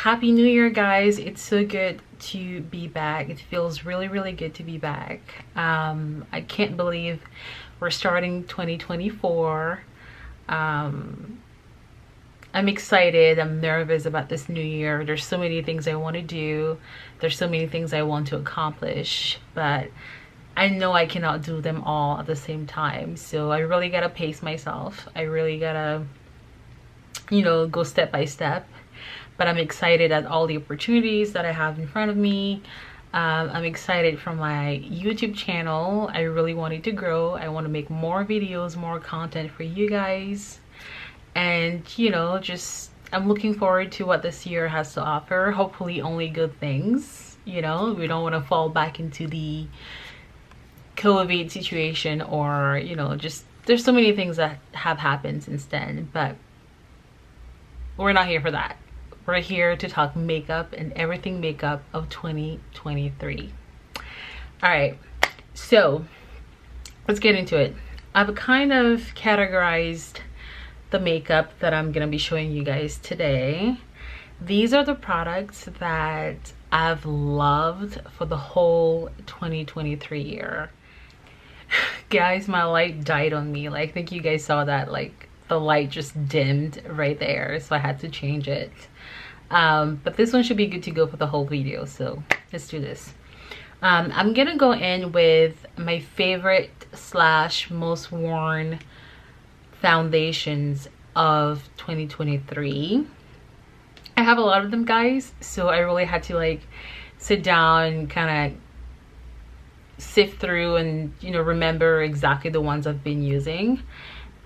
Happy New Year, guys. It's so good to be back. It feels really good to be back. I can't believe we're starting 2024. I'm excited. I'm nervous about this new year. There's so many things I want to do. There's so many things I want to accomplish, but I know I cannot do them all at the same time. So I really gotta pace myself. I really gotta, go step by step. But I'm excited at all the opportunities that I have in front of me. I'm excited for my YouTube channel. I really want it to grow. I want to make more videos, more content for you guys. And, I'm looking forward to what this year has to offer. Hopefully only good things. We don't want to fall back into the COVID situation or, just there's so many things that have happened since then. But we're not here for that. We're here to talk makeup and everything makeup of 2023. All right, so let's get into it. I've kind of categorized the makeup that I'm gonna be showing you guys today. These are the products that I've loved for the whole 2023 year. Guys, my light died on me. I think you guys saw that, the light just dimmed right there, so I had to change it. But this one should be good to go for the whole video, so let's do this. I'm gonna go in with my favorite / most worn foundations of 2023. I have a lot of them, guys, so I really had to sit down and kind of sift through and remember exactly the ones I've been using.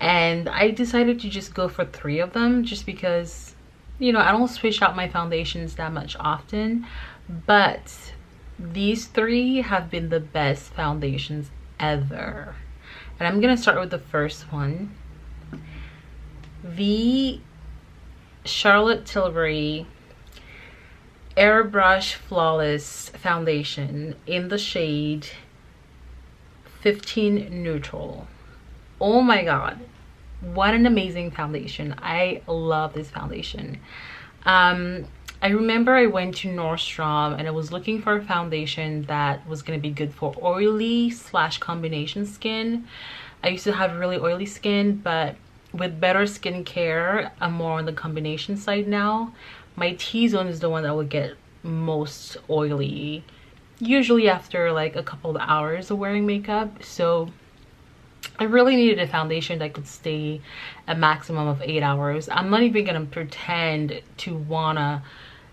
And I decided to just go for 3 of them just because I don't switch out my foundations that much often, but these 3 have been the best foundations ever. And I'm gonna start with the first one, the Charlotte Tilbury Airbrush Flawless Foundation in the shade 15 Neutral. Oh my god, what an amazing foundation. I love this foundation. I remember I went to Nordstrom and I was looking for a foundation that was going to be good for oily / combination skin. I used to have really oily skin, but with better skincare, I'm more on the combination side now. My T-zone is the one that will get most oily, usually after a couple of hours of wearing makeup. So I really needed a foundation that could stay a maximum of 8 hours. I'm not even gonna pretend to wanna,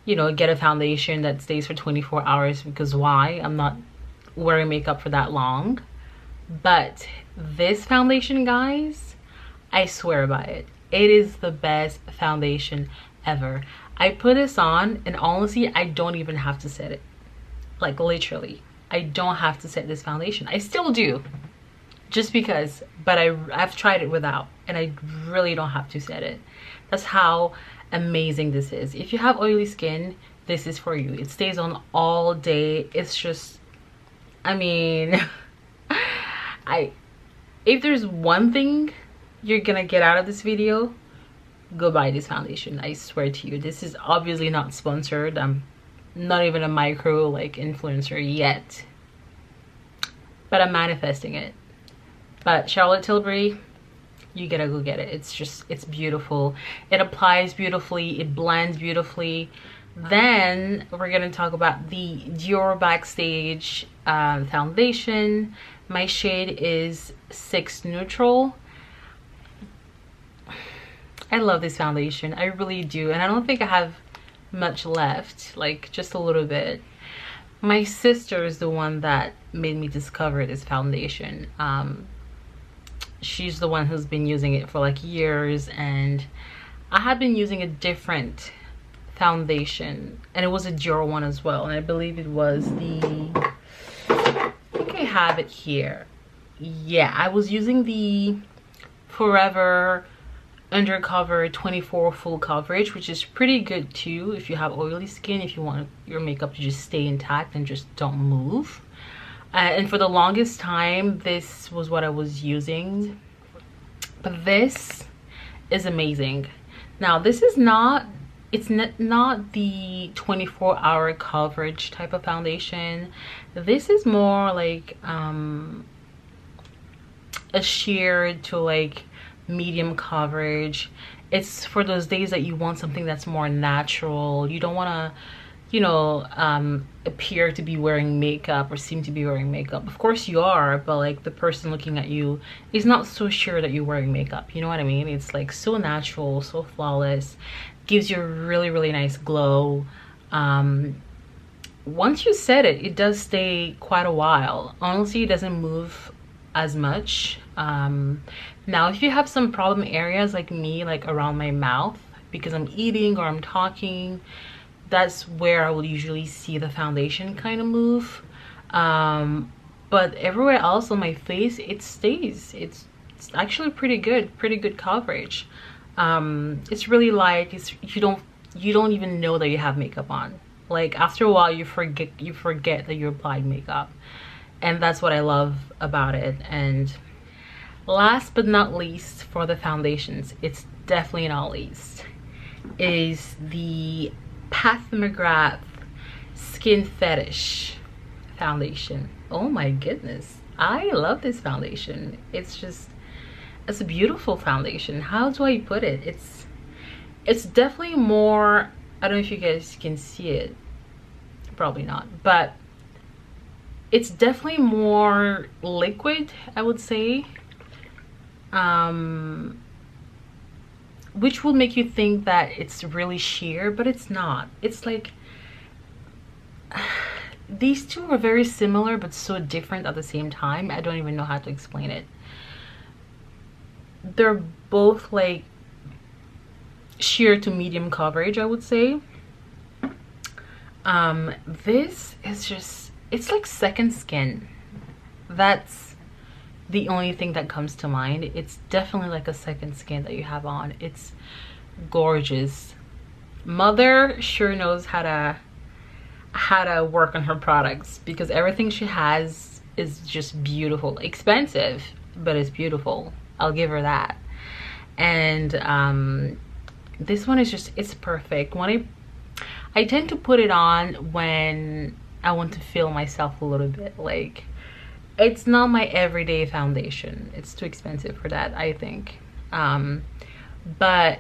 get a foundation that stays for 24 hours because why? I'm not wearing makeup for that long. But this foundation, guys, I swear by it. It is the best foundation ever. I put this on and honestly, I don't even have to set it. Literally, I don't have to set this foundation. I still do. Just because, but I've tried it without and I really don't have to set it. That's how amazing this is. If you have oily skin, this is for you. It stays on all day. It's just, if there's one thing you're gonna get out of this video, go buy this foundation. I swear to you. This is obviously not sponsored. I'm not even a micro influencer yet, but I'm manifesting it. But Charlotte Tilbury, you gotta go get it. It's beautiful. It applies beautifully. It blends beautifully. Then we're gonna talk about the Dior Backstage foundation. My shade is 6 Neutral. I love this foundation. I really do. And I don't think I have much left, just a little bit. My sister is the one that made me discover this foundation. She's the one who's been using it for years, and I had been using a different foundation, and it was a Dior one as well, and I believe it was I think I have it here. Yeah, I was using the Forever Undercover 24 full coverage, which is pretty good too if you have oily skin, if you want your makeup to just stay intact and just don't move. And for the longest time, this was what I was using. But this is amazing. Now, this is not it's not the 24-hour coverage type of foundation. This is more like a sheer to like medium coverage. It's for those days that you want something that's more natural. You don't want to, you know, appear to be wearing makeup or seem to be wearing makeup. Of course you are, but like the person looking at you is not so sure that you're wearing makeup. You know what I mean? It's like so natural, so flawless, gives you a really, really nice glow. Once you set it, it does stay quite a while. Honestly, it doesn't move as much. Now if you have some problem areas like me, like around my mouth because I'm eating or I'm talking, that's where I will usually see the foundation kind of move. But everywhere else on my face, it stays. It's actually pretty good coverage. It's really light. You don't even know that you have makeup on. Like after a while you forget that you applied makeup, and that's what I love about it. And last but not least, for the foundations, it's definitely not least, is the Pat McGrath Skin Fetish foundation. Oh my goodness, I love this foundation. It's a beautiful foundation. How do I put it? It's definitely more, I don't know if you guys can see it, probably not, but it's definitely more liquid, I would say, which will make you think that it's really sheer, but it's not. It's like these two are very similar but so different at the same time. I don't even know how to explain it. They're both like sheer to medium coverage, I would say. This is just, it's like second skin. That's the only thing that comes to mind. It's definitely like a second skin that you have on. It's gorgeous. Mother sure knows how to work on her products, because everything she has is just beautiful. Expensive, but it's beautiful. I'll give her that. And this one is just, it's perfect. When I tend to put it on when I want to feel myself a little bit. Like, it's not my everyday foundation. It's too expensive for that, I think. But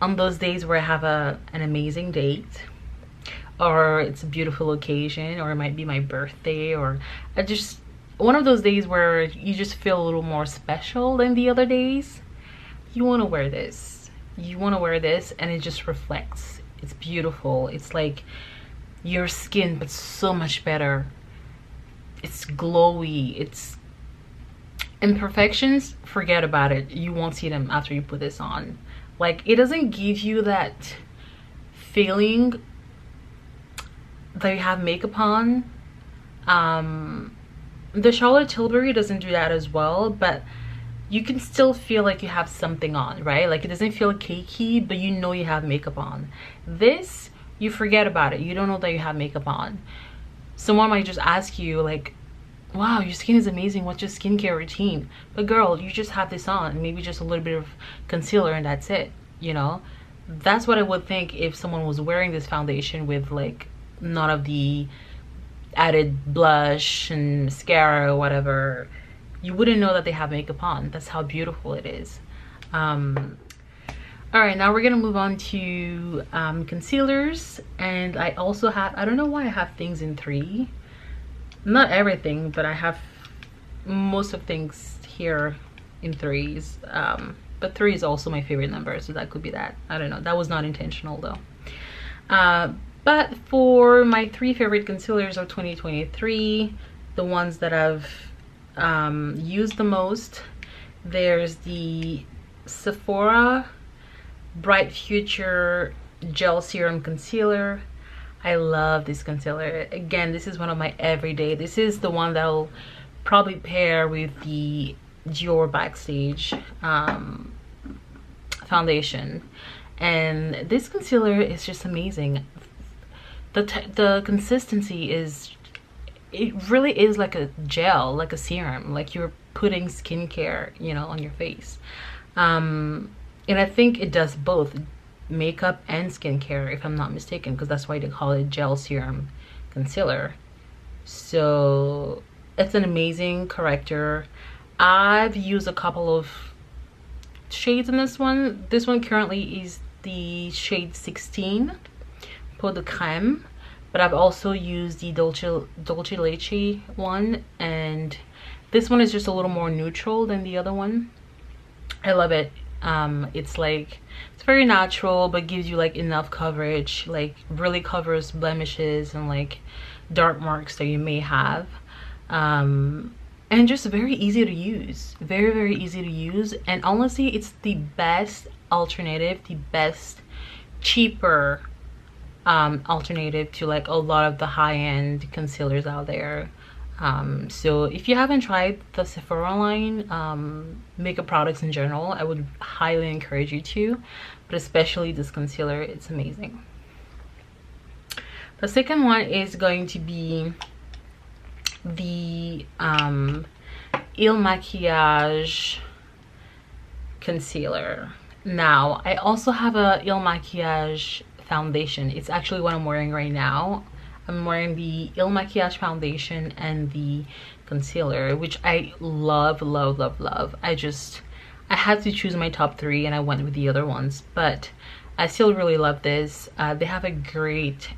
on those days where I have an amazing date, or it's a beautiful occasion, or it might be my birthday, or one of those days where you just feel a little more special than the other days, you want to wear this. You want to wear this, and it just reflects. It's beautiful. It's like your skin, but so much better. It's glowy. It's imperfections, forget about it. You won't see them after you put this on. Like, it doesn't give you that feeling that you have makeup on. The Charlotte Tilbury doesn't do that as well, but you can still feel like you have something on, right? Like, it doesn't feel cakey, but you know you have makeup on. This, you forget about it. You don't know that you have makeup on. Someone might just ask you, like, wow, your skin is amazing, what's your skincare routine? But girl, you just have this on, maybe just a little bit of concealer, and that's it, you know? That's what I would think if someone was wearing this foundation with like none of the added blush and mascara or whatever. You wouldn't know that they have makeup on. That's how beautiful it is. All right, now we're gonna move on to concealers. And I also have, I don't know why I have things in 3. Not everything, but I have most of things here in 3s. But 3 is also my favorite number, so that could be that. I don't know, that was not intentional though. But for my 3 favorite concealers of 2023, the ones that I've used the most, there's the Sephora Bright Future Gel Serum Concealer. I love this concealer. Again, this is one of my everyday. This is the one that I'll probably pair with the Dior Backstage foundation. And this concealer is just amazing. The consistency is, it really is like a gel, like a serum, like you're putting skincare, you know, on your face. And I think it does both makeup and skincare, if I'm not mistaken, because that's why they call it gel serum concealer. So it's an amazing corrector. I've used a couple of shades in this one. This one currently is the shade 16 Peau de Crème, but I've also used the Dolce Leche one, and this one is just a little more neutral than the other one. I love it. It's like, it's very natural but gives you like enough coverage, like really covers blemishes and like dark marks that you may have, and just very easy to use, very easy to use. And honestly, it's the best alternative, the best cheaper alternative to like a lot of the high-end concealers out there. So if you haven't tried the Sephora line, makeup products in general, I would highly encourage you to, but especially this concealer, it's amazing. The second one is going to be the Il Maquillage concealer. Now, I also have a Il Maquillage foundation. It's actually what I'm wearing right now. I'm wearing the Il Maquillage foundation and the concealer, which I love. I had to choose my top 3 and I went with the other ones, but I still really love this. They have a great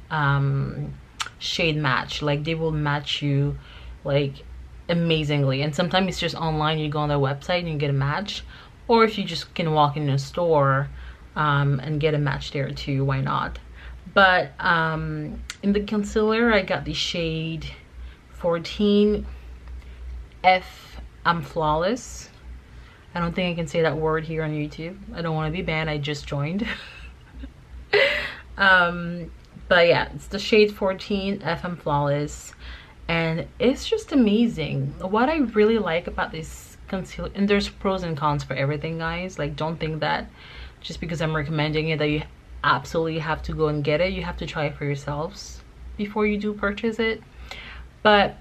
shade match. Like, they will match you like amazingly, and sometimes it's just online, you go on their website and you get a match, or if you just can walk in a store and get a match there too, why not? But in the concealer, I got the shade 14 F I'm Flawless. I don't think I can say that word here on YouTube. I don't want to be banned, I just joined. But yeah, it's the shade 14 F I'm Flawless, and it's just amazing. What I really like about this concealer, and there's pros and cons for everything, guys. Like, don't think that just because I'm recommending it that you absolutely have to go and get it. You have to try it for yourselves before you do purchase it. But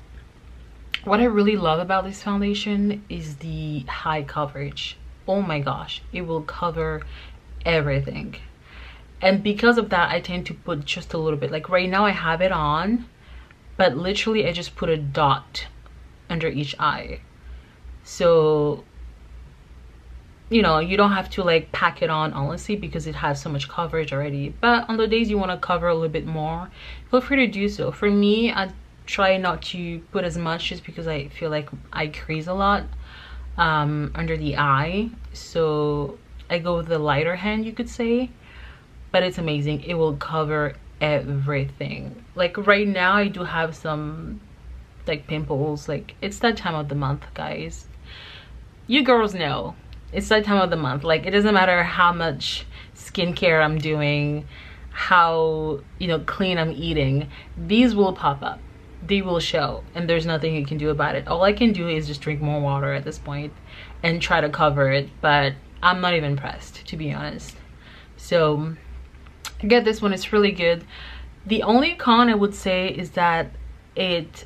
what I really love about this foundation is the high coverage. Oh my gosh, it will cover everything. And because of that, I tend to put just a little bit. Like right now I have it on, but literally I just put a dot under each eye. So, you know, you don't have to like pack it on, honestly, because it has so much coverage already. But on the days you want to cover a little bit more, feel free to do so. For me, I try not to put as much just because I feel like I crease a lot under the eye. So I go with the lighter hand, you could say. But it's amazing. It will cover everything. Like right now I do have some like pimples. Like, it's that time of the month, guys. You girls know it's that time of the month. Like, it doesn't matter how much skincare I'm doing, how, you know, clean I'm eating, these will pop up, they will show, and there's nothing you can do about it. All I can do is just drink more water at this point and try to cover it, but I'm not even impressed, to be honest. So get this one, it's really good. The only con I would say is that it's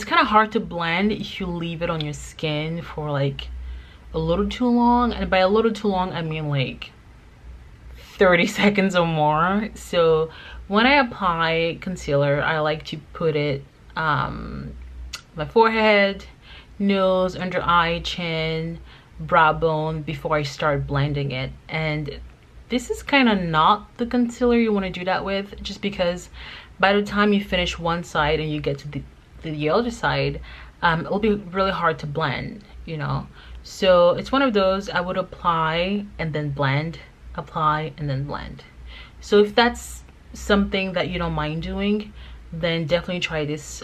kind of hard to blend if you leave it on your skin for like a little too long. And by a little too long, I mean like 30 seconds or more. So when I apply concealer, I like to put it my forehead, nose, under eye, chin, brow bone before I start blending it. And this is kind of not the concealer you want to do that with, just because by the time you finish one side and you get to the other side, it'll be really hard to blend, you know. So it's one of those, I would apply and then blend, apply and then blend. So if that's something that you don't mind doing, then definitely try this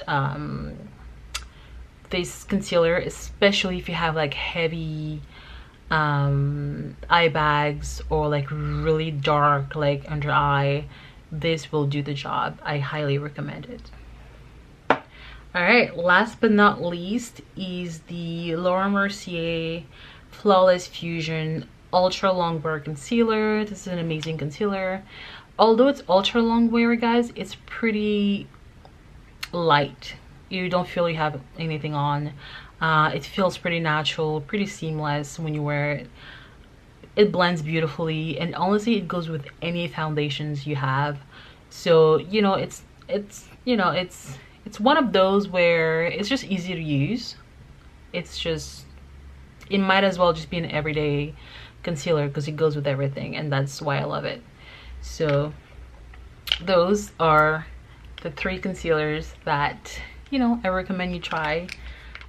this concealer, especially if you have like heavy eye bags or like really dark like under eye. This will do the job. I highly recommend it. All right, last but not least is the Laura Mercier Flawless Fusion Ultra Long Wear Concealer. This is an amazing concealer. Although it's ultra long wear, guys, it's pretty light. You don't feel you have anything on. It feels pretty natural, pretty seamless when you wear it. it blends beautifully, and honestly it goes with any foundations you have. So you know, it's one of those where it's just easy to use. It's just, it might as well just be an everyday concealer because it goes with everything, and that's why I love it. So those are the 3 concealers that, you know, I recommend you try.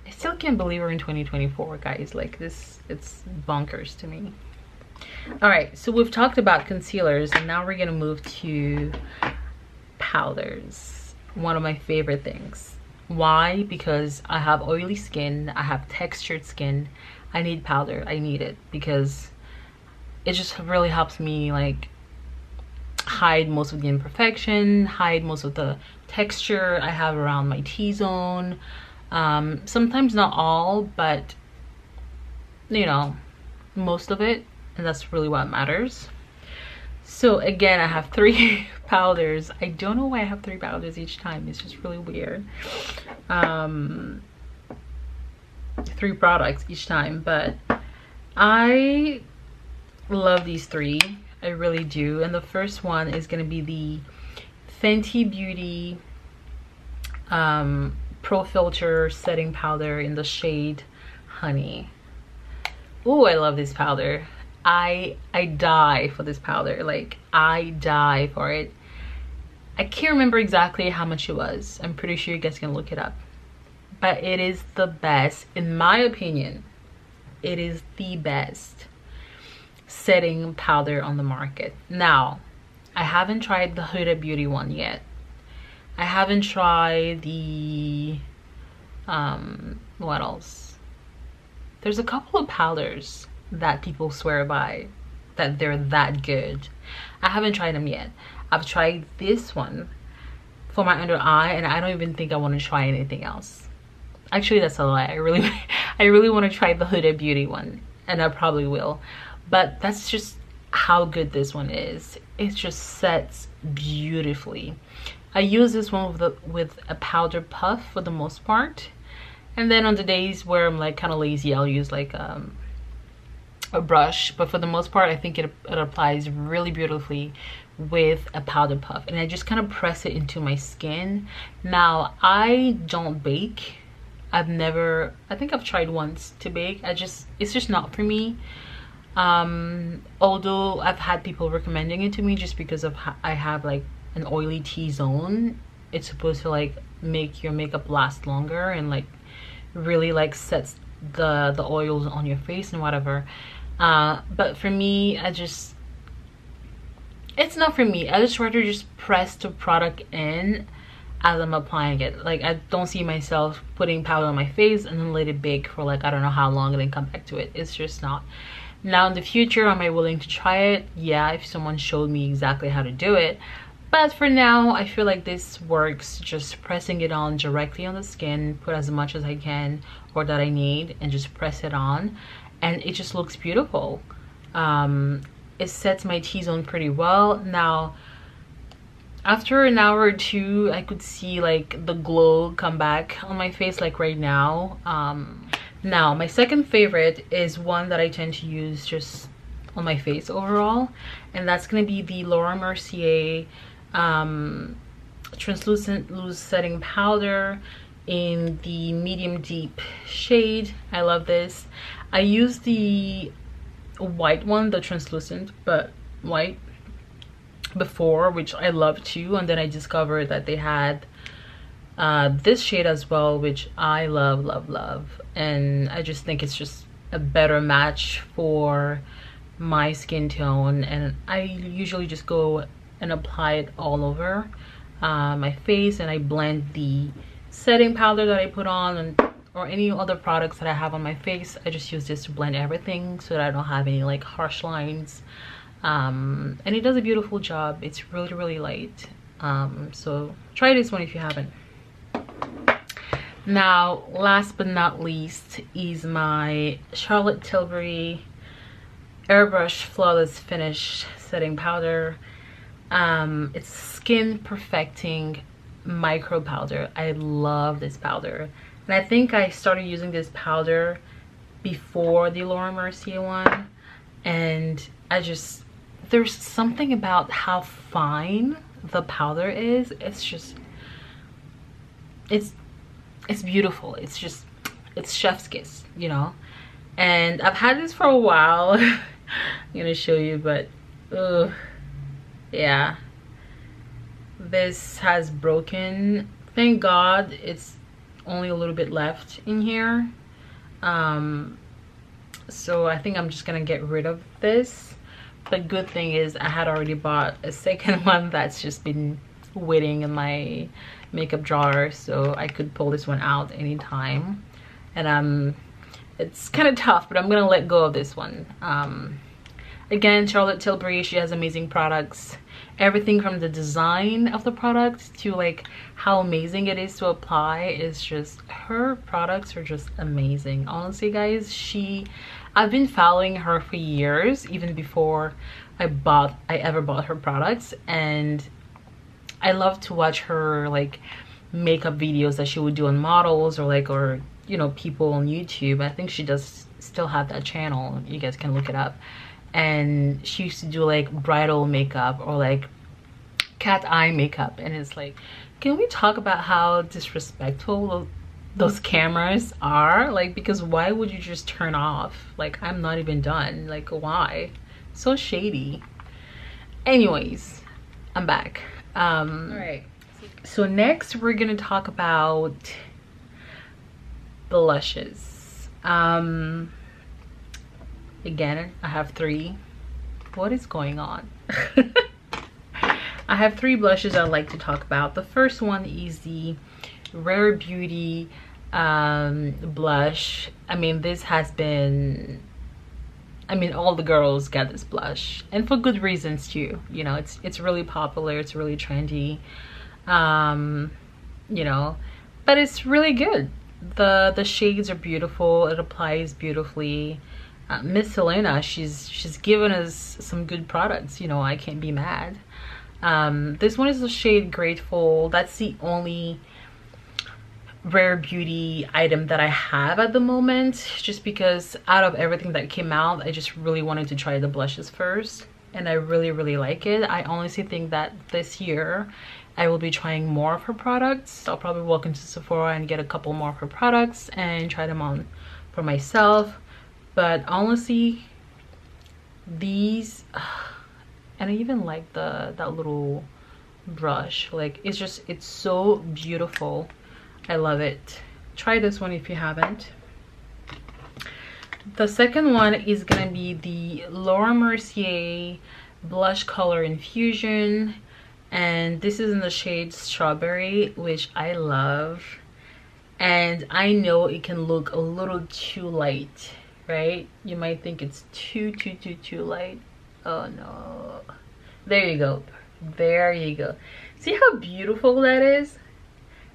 I still can't believe we're in 2024, guys. Like this, it's bonkers to me. All right, so we've talked about concealers, and now we're gonna move to powders. One of my favorite things. Why? Because I have oily skin, I have textured skin. I need powder. I need it because it just really helps me like hide most of the imperfection, hide most of the texture I have around my T-zone. Sometimes not all, but you know, most of it, and that's really what matters. So again, I have 3 powders. I don't know why I have 3 powders each time. It's just really weird. 3 products each time, but I love these 3. I really do. And the first one is gonna be the Fenty Beauty Pro Filter Setting Powder in the shade Honey. Oh, I love this powder. I die for this powder. Like, I die for it. I can't remember exactly how much it was. I'm pretty sure you guys can look it up. But it is the best, in my opinion. It is the best setting powder on the market. Now, I haven't tried the Huda Beauty one yet. I haven't tried the what else? There's a couple of powders that people swear by that they're that good. I haven't tried them yet. I've tried this one for my under eye, and I don't even think I want to try anything else. Actually, that's a lie. I really want to try the Huda Beauty one, and I probably will. But that's just how good this one is. It just sets beautifully. I use this one with a powder puff for the most part, and then on the days where I'm like kind of lazy, I'll use like a brush. But for the most part, I think it applies really beautifully with a powder puff, and I just kind of press it into my skin. Now, I don't bake. I think I've tried once to bake. It's just not for me. Although I've had people recommending it to me just because of I have like an oily T-zone. It's supposed to like make your makeup last longer and like really like sets the oils on your face and whatever. But for me, it's not for me. I just rather just press the product in as I'm applying it. Like, I don't see myself putting powder on my face and then let it bake for like I don't know how long and then come back to it. It's just not. Now in the future, am I willing to try it? Yeah, if someone showed me exactly how to do it. But for now, I feel like this works, just pressing it on directly on the skin, put as much as I can or that I need, and just press it on, and it just looks beautiful. It sets my T-zone pretty well. Now, after an hour or 2, I could see like the glow come back on my face, like right now. Now, my second favorite is one that I tend to use just on my face overall, and that's gonna be the Laura Mercier translucent loose setting powder in the medium deep shade. I love this. I use the white one, the translucent but white, before, which I love too, and then I discovered that they had this shade as well, which I love, and I just think it's just a better match for my skin tone. And I usually just go and apply it all over my face, and I blend the setting powder that I put on or any other products that I have on my face. I just use this to blend everything so that I don't have any like harsh lines, and it does a beautiful job. It's really light. So try this one if you haven't. Now, last but not least is my Charlotte Tilbury Airbrush Flawless Finish Setting Powder. It's skin perfecting micro powder. I love this powder, and I think I started using this powder before the Laura Mercier one, and there's something about how fine the powder is. It's just, it's beautiful. It's chef's kiss, you know. And I've had this for a while. I'm gonna show you, but yeah, this has broken. Thank God it's only a little bit left in here. So I think I'm just gonna get rid of this. But good thing is I had already bought a second one that's just been waiting in my makeup drawer, so I could pull this one out anytime. And it's kind of tough, but I'm gonna let go of this one. Again, Charlotte Tilbury, she has amazing products. Everything from the design of the product to like how amazing it is to apply is just, her products are just amazing. Honestly guys, I've been following her for years, even before I ever bought her products, and I love to watch her like makeup videos that she would do on models or you know, people on YouTube. I think she does still have that channel, you guys can look it up. And she used to do like bridal makeup or like cat eye makeup, and it's like, can we talk about how disrespectful those cameras are? Like, because why would you just turn off? Like, I'm not even done. Like, why? So shady. Anyways, I'm back. All right, so next we're gonna talk about blushes. Again, I have 3. What is going on? I have 3 blushes I'd like to talk about. The first one is the Rare Beauty blush. I mean, this has been, I mean, all the girls get this blush, and for good reasons too. You know, it's really popular, it's really trendy, you know, but it's really good. The shades are beautiful, it applies beautifully. Miss Selena, she's given us some good products, you know, I can't be mad. This one is the shade Grateful. That's the only Rare Beauty item that I have at the moment, just because out of everything that came out, I just really wanted to try the blushes first, and I really like it. I honestly think that this year I will be trying more of her products. I'll probably walk into Sephora and get a couple more of her products and try them on for myself. But honestly, these, and I even like that little brush. Like, it's so beautiful. I love it. Try this one if you haven't. The second one is gonna be the Laura Mercier blush color infusion, and this is in the shade Strawberry, which I love. And I know it can look a little too light, right? You might think it's too light. Oh no, there you go, there you go. See how beautiful that is?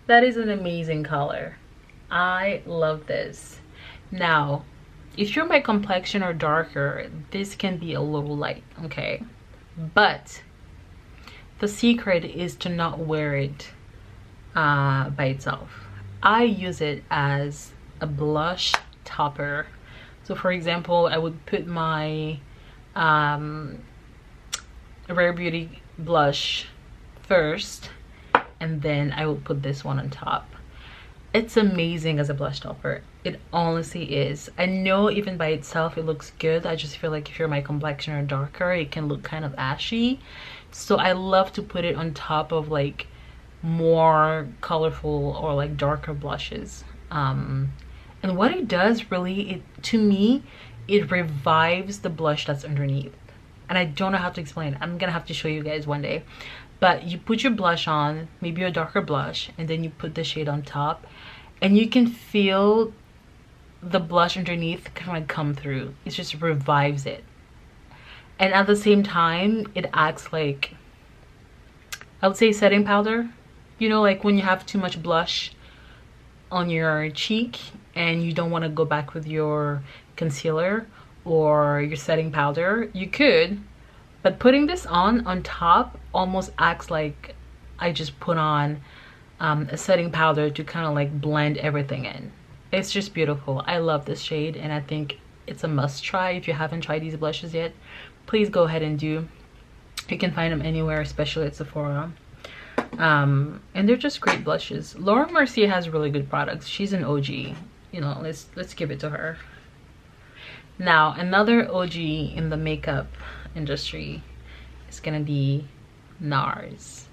That is an amazing color. I love this. Now, if you're my complexion or darker, this can be a little light, okay? But the secret is to not wear it by itself. I use it as a blush topper. So for example, I would put my Rare Beauty blush first, and then I will put this one on top. It's amazing as a blush topper. It honestly is. I know even by itself it looks good. I just feel like if you're my complexion or darker, it can look kind of ashy. So I love to put it on top of like more colorful or like darker blushes. And what it does really, to me, it revives the blush that's underneath. And I don't know how to explain it. I'm gonna have to show you guys one day. But you put your blush on, maybe a darker blush, and then you put the shade on top, and you can feel the blush underneath kind of come through. It just revives it. And at the same time, it acts like, I would say, setting powder. You know, like when you have too much blush on your cheek and you don't want to go back with your concealer or your setting powder, you could, but putting this on top almost acts like I just put on a setting powder to kind of like blend everything in. It's just beautiful. I love this shade, and I think it's a must try. If you haven't tried these blushes yet, please go ahead and do. You can find them anywhere, especially at Sephora. And they're just great blushes. Laura Mercier has really good products. She's an OG, you know. Let's give it to her. Now another OG in the makeup industry is gonna be Nars.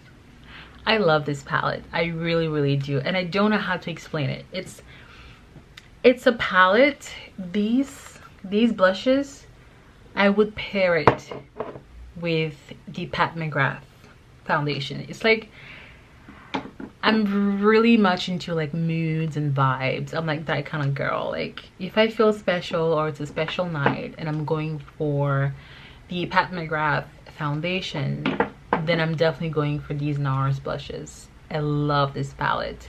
I love this palette. I really do, and I don't know how to explain it. It's a palette. These blushes, I would pair it with the Pat McGrath foundation. It's like, I'm really much into like moods and vibes. I'm like that kind of girl. Like if I feel special or it's a special night and I'm going for the Pat McGrath foundation, then I'm definitely going for these Nars blushes. I love this palette.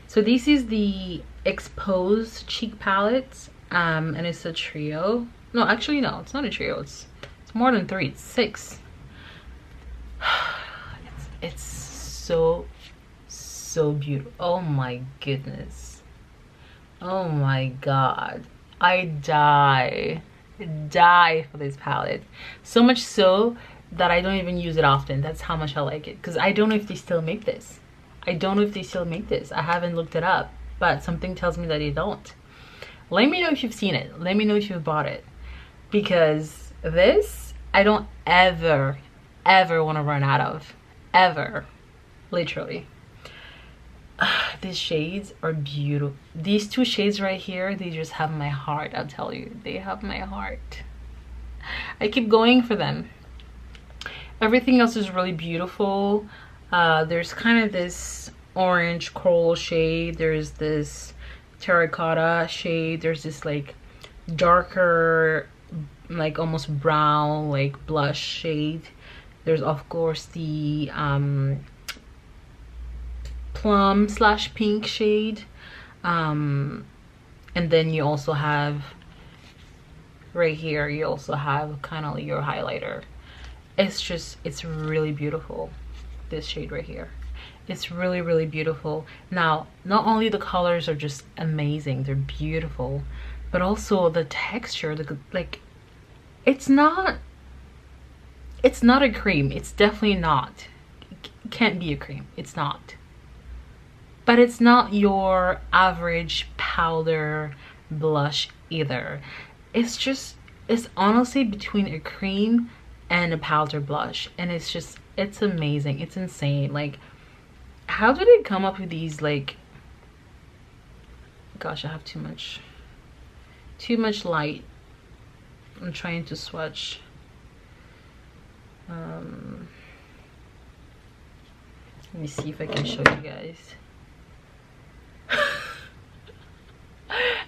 So this is the Exposed Cheek Palette, and it's a trio. No, actually no, it's not a trio. It's more than 3. It's 6. It's so beautiful. Oh my goodness. Oh my god. I die for this palette. So much so that I don't even use it often. That's how much I like it. Because I don't know if they still make this. I haven't looked it up, but something tells me that they don't. Let me know if you've seen it. Let me know if you've bought it. Because this, I don't ever want to run out of. Ever. Literally. These shades are beautiful. These 2 shades right here, they just have my heart. I'll tell you, they have my heart. I keep going for them. Everything else is really beautiful. There's kind of this orange coral shade. There's this terracotta shade. There's this like darker, like almost brown, like blush shade. There's of course the plum / pink shade, and then you also have right here, you also have kind of your highlighter. It's really beautiful. This shade right here, it's really beautiful. Now not only the colors are just amazing, they're beautiful, but also the texture, like it's not a cream. It's definitely not. It can't be a cream. It's not. But it's not your average powder blush either. It's honestly between a cream and a powder blush, and it's amazing. It's insane. Like, how did they come up with these? Like, gosh, I have too much light. I'm trying to swatch. Let me see if I can show you guys.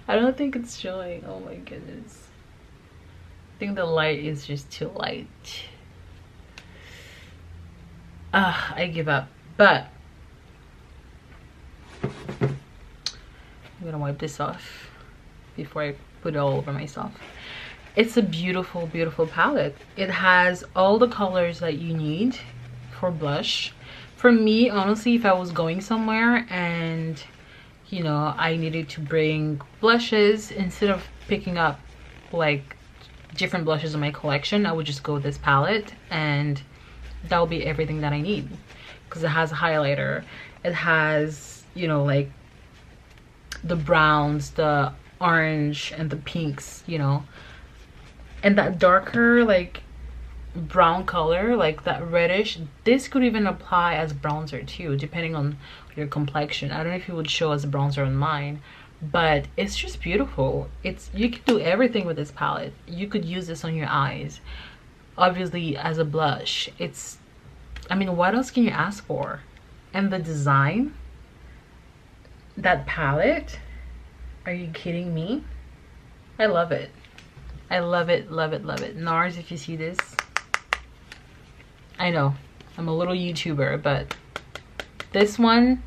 I don't think it's showing. Oh my goodness. I think the light is just too light. I give up. But I'm gonna wipe this off before I put it all over myself. It's a beautiful palette. It has all the colors that you need for blush. For me, honestly, if I was going somewhere and you know I needed to bring blushes, instead of picking up like different blushes in my collection, I would just go with this palette, and that will be everything that I need, because it has a highlighter, it has, you know, like the browns, the orange and the pinks, you know, and that darker like brown color, like that reddish. This could even apply as bronzer too, depending on your complexion. I don't know if it would show as a bronzer on mine, but it's just beautiful. You can do everything with this palette. You could use this on your eyes, obviously as a blush. I mean, what else can you ask for? And the design, that palette, are you kidding me? I love it. I love it. Nars, if you see this, I know I'm a little YouTuber, but this one,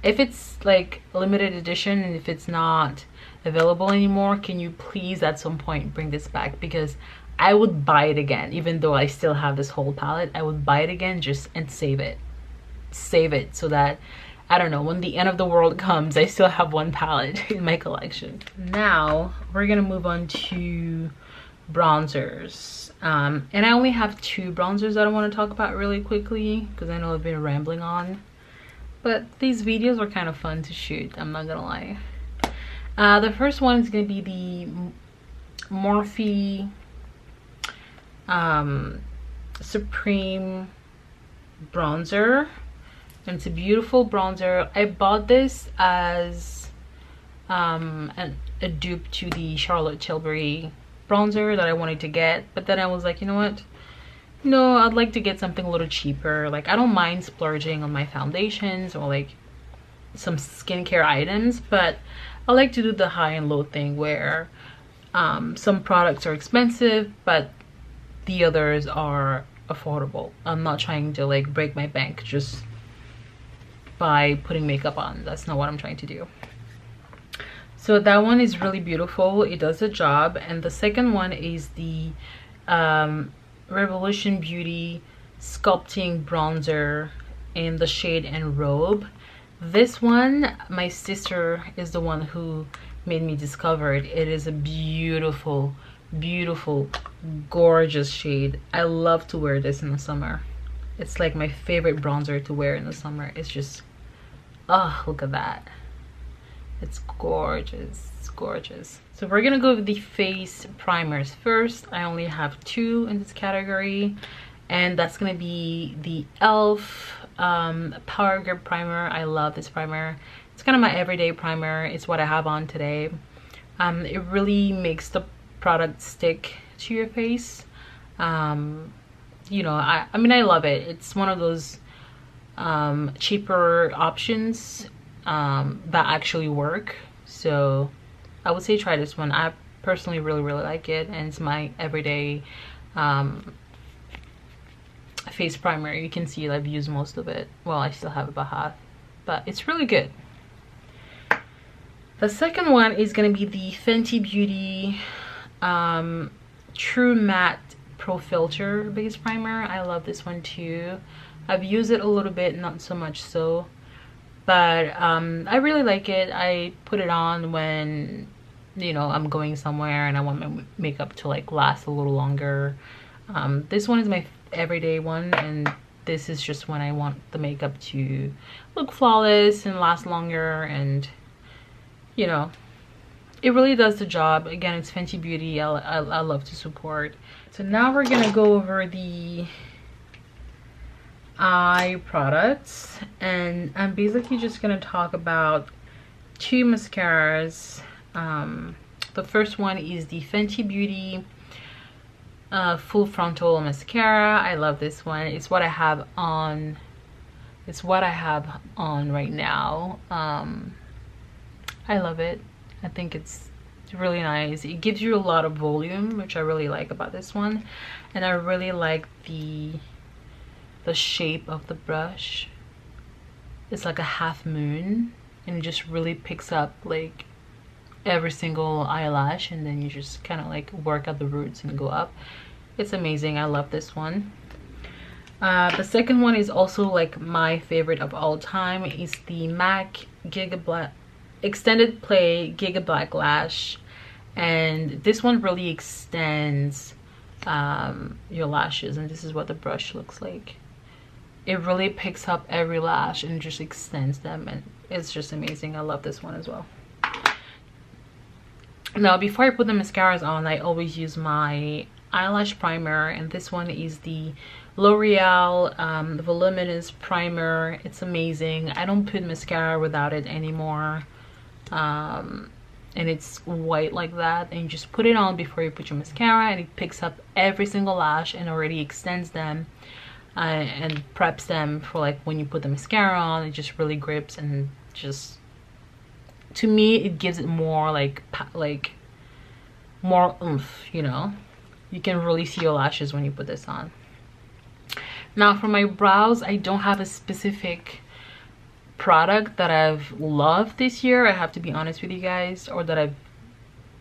if it's like limited edition and if it's not available anymore, can you please at some point bring this back? Because I would buy it again. Even though I still have this whole palette, I would buy it again just and save it so that I don't know, when the end of the world comes, I still have one palette in my collection. Now we're gonna move on to bronzers, and I only have two bronzers that I want to talk about really quickly because I know I've been rambling on, but these videos are kind of fun to shoot, I'm not gonna lie. The first one is gonna be the Morphe Supreme bronzer, and it's a beautiful bronzer. I bought this as a dupe to the Charlotte Tilbury bronzer that I wanted to get, but then I was like, you know what, no, I'd like to get something a little cheaper. Like, I don't mind splurging on my foundations or like some skincare items, but I like to do the high and low thing where some products are expensive but the others are affordable. I'm not trying to like break my bank just by putting makeup on. That's not what I'm trying to do. So that one is really beautiful, it does the job. And the second one is the Revolution Beauty Sculpting Bronzer in the shade Enrobe. This one, my sister is the one who made me discover it. It is a beautiful, beautiful, gorgeous shade. I love to wear this in the summer. It's like my favorite bronzer to wear in the summer. It's just, oh, look at that. It's gorgeous. It's gorgeous. So we're gonna go with the face primers first. I only have two in this category, and that's gonna be the e.l.f. Power Grip Primer. I love this primer. It's kind of my everyday primer. It's what I have on today. It really makes the product stick to your face. You know, I mean, I love it. It's one of those cheaper options that actually work. So I would say try this one. I personally really like it, and it's my everyday face primer. You can see I've used most of it. Well, I still have about half, but it's really good. The second one is going to be the Fenty Beauty True Matte Pro Filter Base Primer. I love this one too. I've used it a little bit, not so much so, but I really like it. I put it on when, you know, I'm going somewhere and I want my makeup to like last a little longer. This one is my everyday one, and this is just when I want the makeup to look flawless and last longer, and you know, it really does the job. Again, it's Fenty Beauty. I love to support. So now we're gonna go over the eye products, and I'm basically just gonna talk about two mascaras. The first one is the Fenty Beauty Full Frontal Mascara. I love this one. It's what I have on. It's what I have on right now. I love it. I think it's really nice. It gives you a lot of volume, which I really like about this one, and I really like the shape of the brush. It's like a half moon, and it just really picks up like every single eyelash, and then you just kind of like work at the roots and go up. It's amazing. I love this one. The second one is also like my favorite of all time. It's the MAC Giga Black Extended Play Giga Black Lash, and this one really extends your lashes, and this is what the brush looks like. It really picks up every lash and just extends them, and it's just amazing. I love this one as well. Now, before I put the mascaras on, I always use my eyelash primer, and this one is the L'Oreal Voluminous Primer. It's amazing. I don't put mascara without it anymore. And it's white like that, and you just put it on before you put your mascara, and it picks up every single lash and already extends them and preps them for like when you put the mascara on. It just really grips, and just, to me, it gives it more like more oomph, you know. You can really see your lashes when you put this on. Now for my brows, I don't have a specific product that I've loved this year, I have to be honest with you guys, or that I've,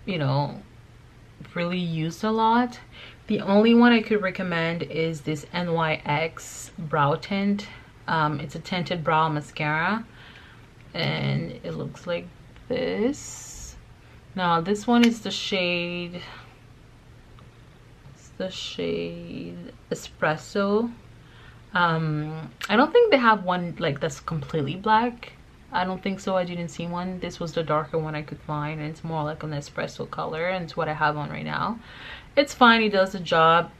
you know, really used a lot. The only one I could recommend is this NYX brow tint. It's a tinted brow mascara. and it looks like this. Now this one is the shade, it's the shade Espresso. I don't think they have one like that's completely black. I don't think so. I didn't see one. This was the darker one I could find, and it's more like an espresso color, and it's what I have on right now. It's fine, it does the job.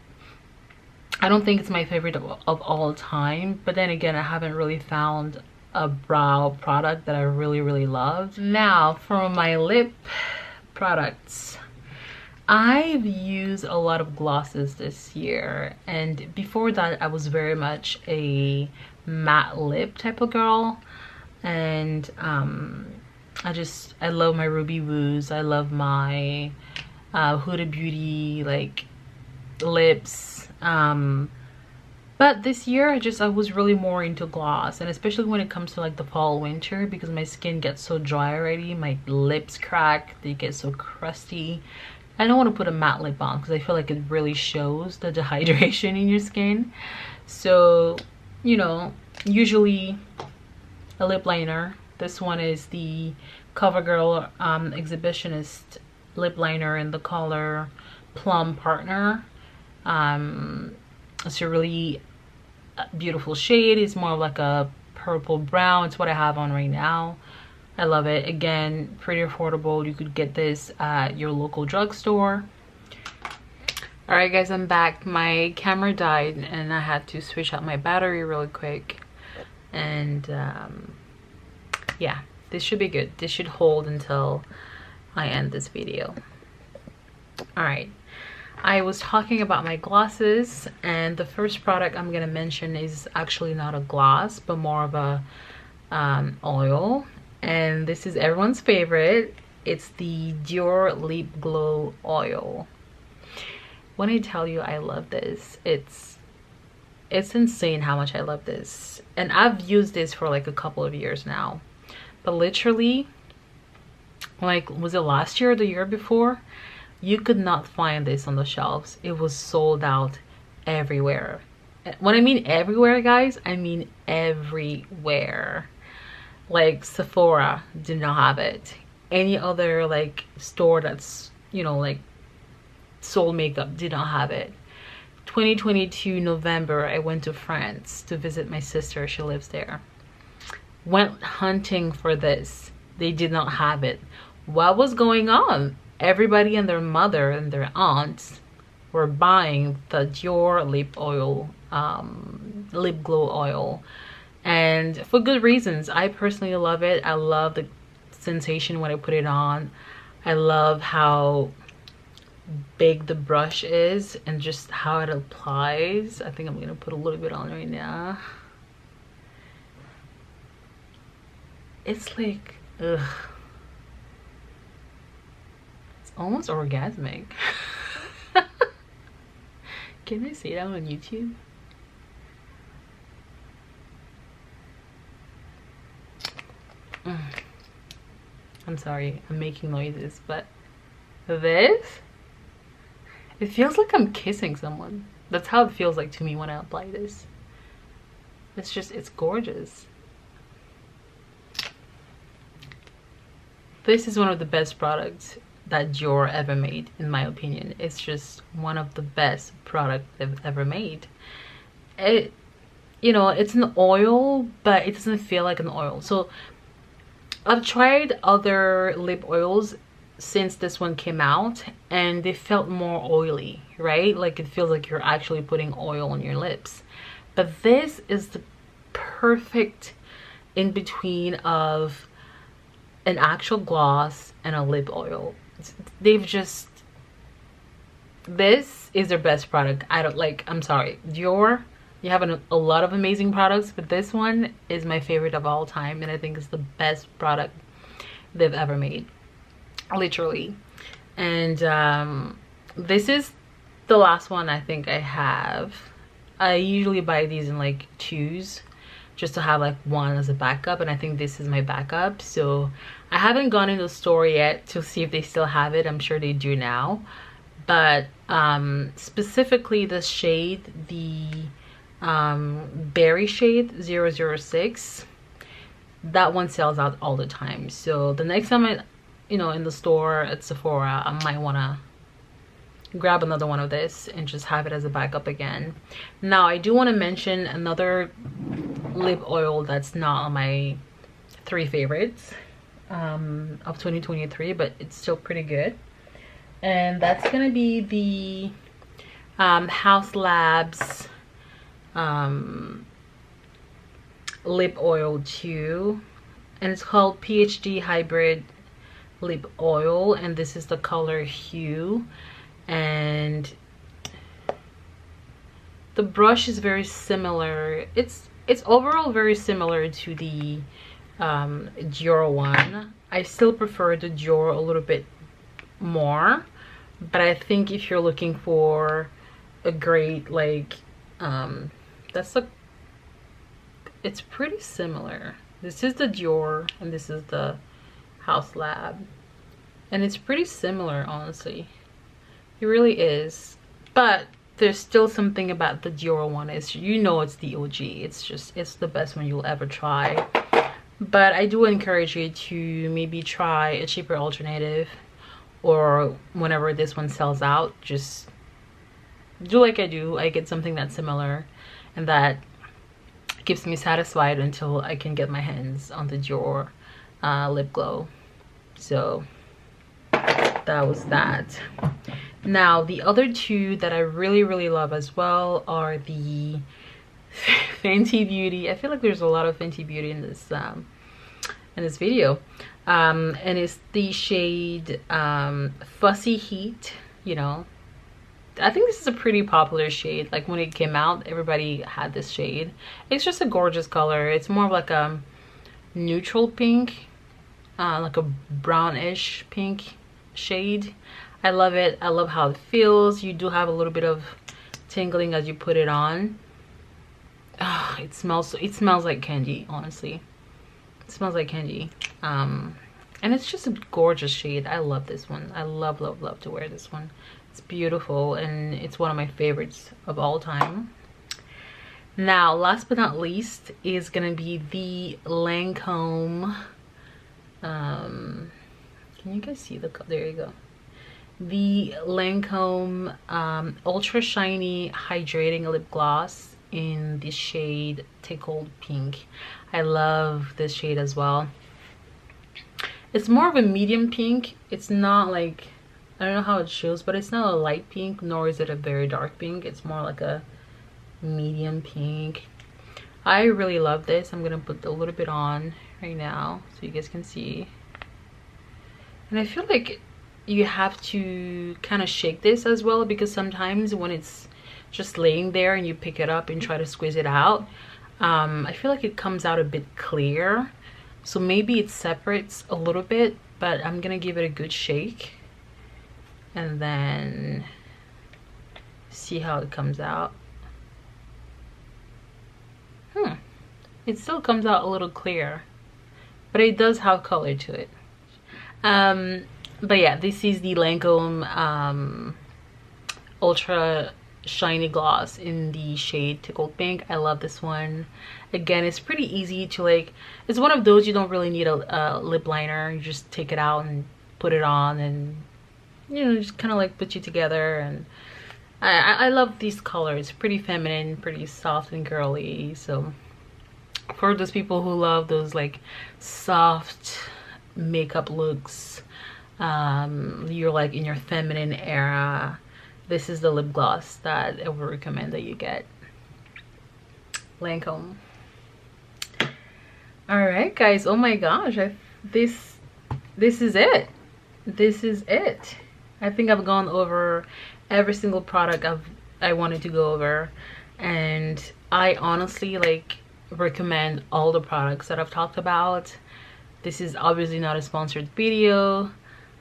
I don't think it's my favorite of all time, but then again, I haven't really found a brow product that I really loved. Now for my lip products, I've used a lot of glosses this year, and before that I was very much a matte lip type of girl. And I love my Ruby Woos. I love my Huda Beauty like lips. But this year I was really more into gloss, and especially when it comes to like the fall winter, because my skin gets so dry already, my lips crack, they get so crusty. I don't want to put a matte lip on because I feel like it really shows the dehydration in your skin. So, you know, usually a lip liner. This one is the CoverGirl Exhibitionist lip liner in the color Plum Partner. It's a really beautiful shade. It's more like a purple brown. It's what I have on right now. I love it. Again, pretty affordable. You could get this at your local drugstore. All right guys, I'm back. My camera died and I had to switch out my battery really quick. And yeah, this should be good. This should hold until I end this video. All right, I was talking about my glosses, and the first product I'm gonna mention is actually not a gloss but more of a oil, and this is everyone's favorite. It's the Dior Lip Glow Oil. When I tell you I love this, it's insane how much I love this. And I've used this for like a couple of years now, but literally, like, was it last year or the year before, you could not find this on the shelves. It was sold out everywhere. When I mean everywhere, guys, I mean everywhere. Like Sephora did not have it. Any other like store that's, you know, like sold makeup did not have it. 2022 November, I went to France to visit my sister. She lives there. Went hunting for this. They did not have it. What was going on? Everybody and their mother and their aunts were buying the Dior lip oil, lip glow oil, and for good reasons. I personally love it. I love the sensation when I put it on. I love how big the brush is and just how it applies. I think I'm gonna put a little bit on right now. It's like, ugh, it's almost orgasmic. Can I see that on YouTube? I'm sorry, I'm making noises, but this, it feels like I'm kissing someone. That's how it feels like to me when I apply this. It's just, it's gorgeous. This is one of the best products that Dior ever made, in my opinion. It's just one of the best products they've ever made. It, you know, it's an oil, but it doesn't feel like an oil. So I've tried other lip oils since this one came out, and they felt more oily, right? Like it feels like you're actually putting oil on your lips. But this is the perfect in between of an actual gloss and a lip oil. They've just, this is their best product. I don't like, I'm sorry, Dior, you have a lot of amazing products, but this one is my favorite of all time, and I think it's the best product they've ever made, literally. And this is the last one I think I have. I usually buy these in like twos just to have like one as a backup, and I think this is my backup. So I haven't gone in the store yet to see if they still have it. I'm sure they do now, but specifically the shade, the berry shade 006, that one sells out all the time. So the next time I, you know, in the store at Sephora, I might want to grab another one of this and just have it as a backup again. Now I do want to mention another lip oil that's not on my 3 favorites of 2023, but it's still pretty good, and that's gonna be the House Labs lip oil too, and it's called PhD Hybrid Lip Oil, and this is the color Hue, and the brush is very similar. It's overall very similar to the Dior one. I still prefer the Dior a little bit more, but I think if you're looking for a great like it's pretty similar. This is the Dior and this is the House Lab, and it's pretty similar, honestly. It really is, but there's still something about the Dior one. It's, you know, it's the OG. It's the best one you'll ever try. But I do encourage you to maybe try a cheaper alternative, or whenever this one sells out, just do like I do. I get something that's similar and that keeps me satisfied until I can get my hands on the Dior lip glow. So that was that. Now the other 2 that I really love as well are the Fenty Beauty. I feel like there's a lot of Fenty Beauty in this video, and it's the shade Fussy Heat. You know, I think this is a pretty popular shade. Like when it came out, everybody had this shade. It's just a gorgeous color. It's more of like a neutral pink, like a brownish pink shade. I love it. I love how it feels. You do have a little bit of tingling as you put it on. Oh, it smells like candy, honestly. It smells like candy. And it's just a gorgeous shade. I love this one. I love to wear this one. It's beautiful, and it's one of my favorites of all time. Now last but not least is gonna be the Lancome can you guys see the color? There you go. The Lancome ultra shiny hydrating lip gloss in the shade Tickled Pink. I love this shade as well. It's more of a medium pink. It's not like, I don't know how it shows, but it's not a light pink, nor is it a very dark pink. It's more like a medium pink. I really love this. I'm gonna put a little bit on right now so you guys can see. And I feel like you have to kind of shake this as well, because sometimes when it's just laying there and you pick it up and try to squeeze it out, I feel like it comes out a bit clear. So maybe it separates a little bit, but I'm gonna give it a good shake and then see how it comes out. It still comes out a little clear, but it does have color to it. But yeah, this is the Lancome ultra shiny gloss in the shade Tickled Pink. I love this one. Again, it's pretty easy to like, it's one of those you don't really need a lip liner. You just take it out and put it on, and you know, just kind of like put you together. And I love these colors. Pretty feminine, pretty soft and girly. So for those people who love those like soft makeup looks, you're like in your feminine era, this is the lip gloss that I would recommend that you get. Lancome. All right guys, oh my gosh, this is it. This is it. I think I've gone over every single product I wanted to go over, and I honestly like recommend all the products that I've talked about. This is obviously not a sponsored video.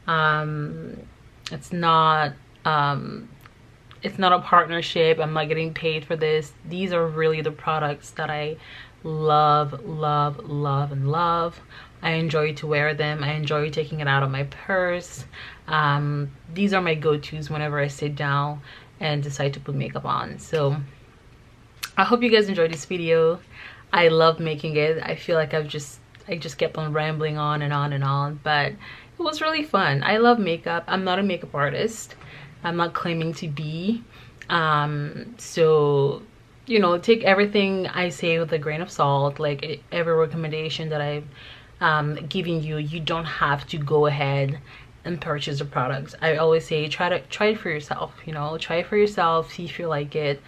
It's not a partnership. I'm not getting paid for this. These are really the products that I love and love. I enjoy to wear them. I enjoy taking it out of my purse. These are my go-tos whenever I sit down and decide to put makeup on. So I hope you guys enjoyed this video. I love making it. I feel like I've just I just kept on rambling on and on and on, but it was really fun. I love makeup. I'm not a makeup artist. I'm not claiming to be. So, you know, take everything I say with a grain of salt. Like every recommendation that I've giving you, you don't have to go ahead and purchase the products. I always say try it for yourself. You know, try it for yourself, see if you like it.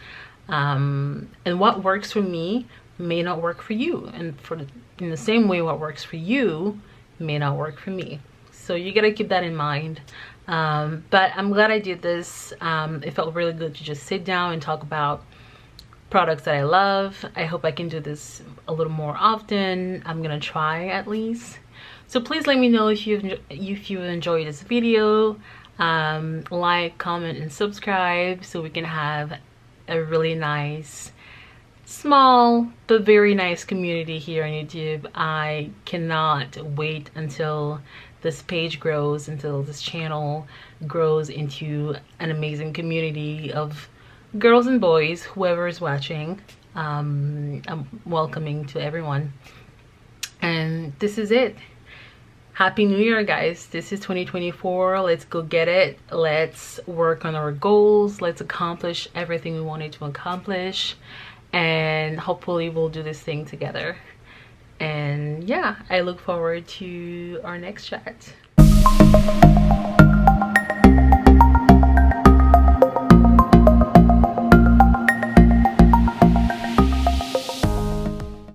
And what works for me may not work for you, and in the same way, what works for you may not work for me. So you gotta keep that in mind. But I'm glad I did this. It felt really good to just sit down and talk about products that I love. I hope I can do this a little more often. I'm gonna try at least. So please let me know if you enjoyed this video. Like, comment, and subscribe so we can have a really nice, small but very nice community here on YouTube. I cannot wait until this page grows, until this channel grows into an amazing community of girls and boys, whoever is watching. I'm welcoming to everyone. And this is it. Happy New Year, guys. This is 2024. Let's go get it. Let's work on our goals. Let's accomplish everything we wanted to accomplish. And hopefully we'll do this thing together. And yeah, I look forward to our next chat.